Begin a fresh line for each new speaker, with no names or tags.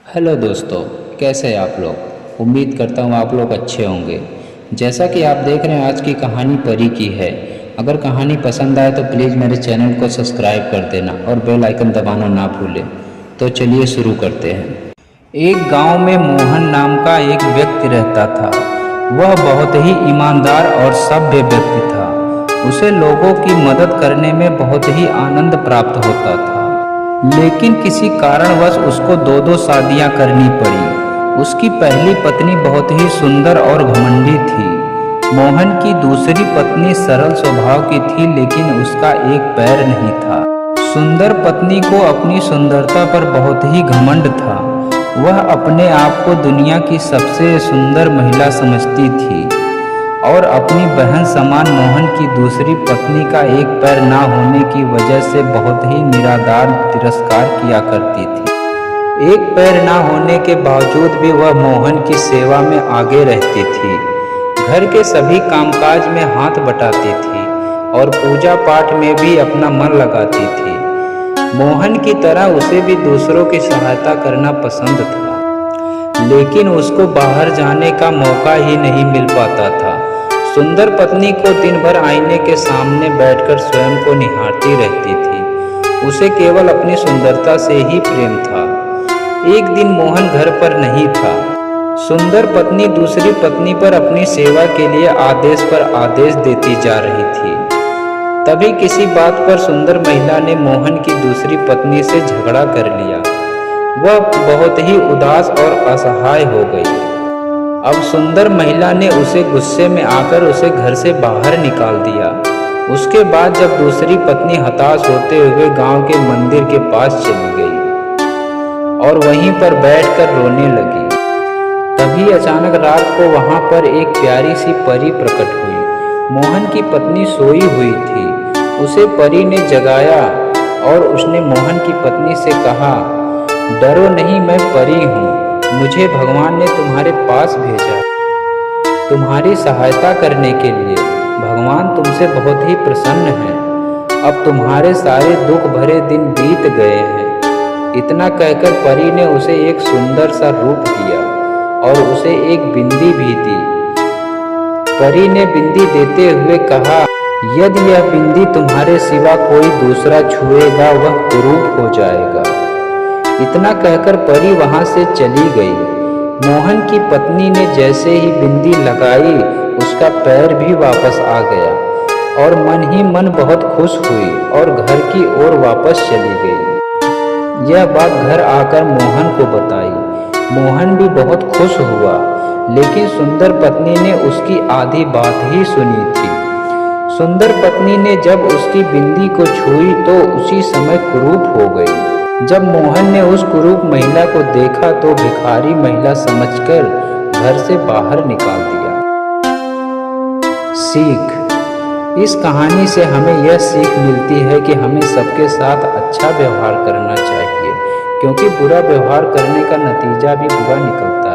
Hello दोस्तों, कैसे हैं आप लोग। उम्मीद करता हूँ आप लोग अच्छे होंगे। जैसा कि आप देख रहे हैं, आज की कहानी परी की है। अगर कहानी पसंद आए तो प्लीज़ मेरे चैनल को सब्सक्राइब कर देना और बेल आइकन दबाना ना भूलें। तो चलिए शुरू करते हैं। एक गांव में मोहन नाम का एक व्यक्ति रहता था। वह बहुत ही ईमानदार और सभ्य व्यक्ति था। उसे लोगों की मदद करने में बहुत ही आनंद प्राप्त होता था। लेकिन किसी कारणवश उसको दो शादियां करनी पड़ी। उसकी पहली पत्नी बहुत ही सुंदर और घमंडी थी। मोहन की दूसरी पत्नी सरल स्वभाव की थी, लेकिन उसका एक पैर नहीं था। सुंदर पत्नी को अपनी सुंदरता पर बहुत ही घमंड था। वह अपने आप को दुनिया की सबसे सुंदर महिला समझती थी और अपनी बहन समान मोहन की दूसरी पत्नी का एक पैर ना होने की वजह से बहुत ही निराधार तिरस्कार किया करती थी। एक पैर ना होने के बावजूद भी वह मोहन की सेवा में आगे रहती थी। घर के सभी कामकाज में हाथ बटाती थी और पूजा पाठ में भी अपना मन लगाती थी। मोहन की तरह उसे भी दूसरों की सहायता करना पसंद था, लेकिन उसको बाहर जाने का मौका ही नहीं मिल पाता था। सुंदर पत्नी को दिन भर आईने के सामने बैठकर स्वयं को निहारती रहती थी। उसे केवल अपनी सुंदरता से ही प्रेम था। एक दिन मोहन घर पर नहीं था। सुंदर पत्नी दूसरी पत्नी पर अपनी सेवा के लिए आदेश पर आदेश देती जा रही थी। तभी किसी बात पर सुंदर महिला ने मोहन की दूसरी पत्नी से झगड़ा कर लिया। वह बहुत ही उदास और असहाय हो गई। अब सुंदर महिला ने उसे गुस्से में आकर उसे घर से बाहर निकाल दिया। उसके बाद जब दूसरी पत्नी हताश होते हुए गांव के मंदिर के पास चली गई और वहीं पर बैठकर रोने लगी। तभी अचानक रात को वहां पर एक प्यारी सी परी प्रकट हुई। मोहन की पत्नी सोई हुई थी। उसे परी ने जगाया और उसने मोहन की पत्नी से कहा, डरो नहीं, मैं परी हूँ। मुझे भगवान ने तुम्हारे पास भेजा तुम्हारी सहायता करने के लिए। भगवान तुमसे बहुत ही प्रसन्न है। अब तुम्हारे सारे दुख भरे दिन बीत गए हैं। इतना कहकर परी ने उसे एक सुंदर सा रूप दिया और उसे एक बिंदी भी दी। परी ने बिंदी देते हुए कहा, यदि यह बिंदी तुम्हारे सिवा कोई दूसरा छुएगा वह कुरूप हो जाएगा। इतना कहकर परी वहां से चली गई। मोहन की पत्नी ने जैसे ही बिंदी लगाई, उसका पैर भी वापस आ गया और मन ही मन बहुत खुश हुई और घर की ओर वापस चली गई। यह बात घर आकर मोहन को बताई। मोहन भी बहुत खुश हुआ, लेकिन सुंदर पत्नी ने उसकी आधी बात ही सुनी थी। सुंदर पत्नी ने जब उसकी बिंदी को छुई तो उसी समय कुरूप हो गई। जब मोहन ने उस कुरूप महिला को देखा तो भिखारी महिला समझकर घर से बाहर निकाल दिया। सीख। इस कहानी से हमें यह सीख मिलती है कि हमें सबके साथ अच्छा व्यवहार करना चाहिए, क्योंकि बुरा व्यवहार करने का नतीजा भी बुरा निकलता है।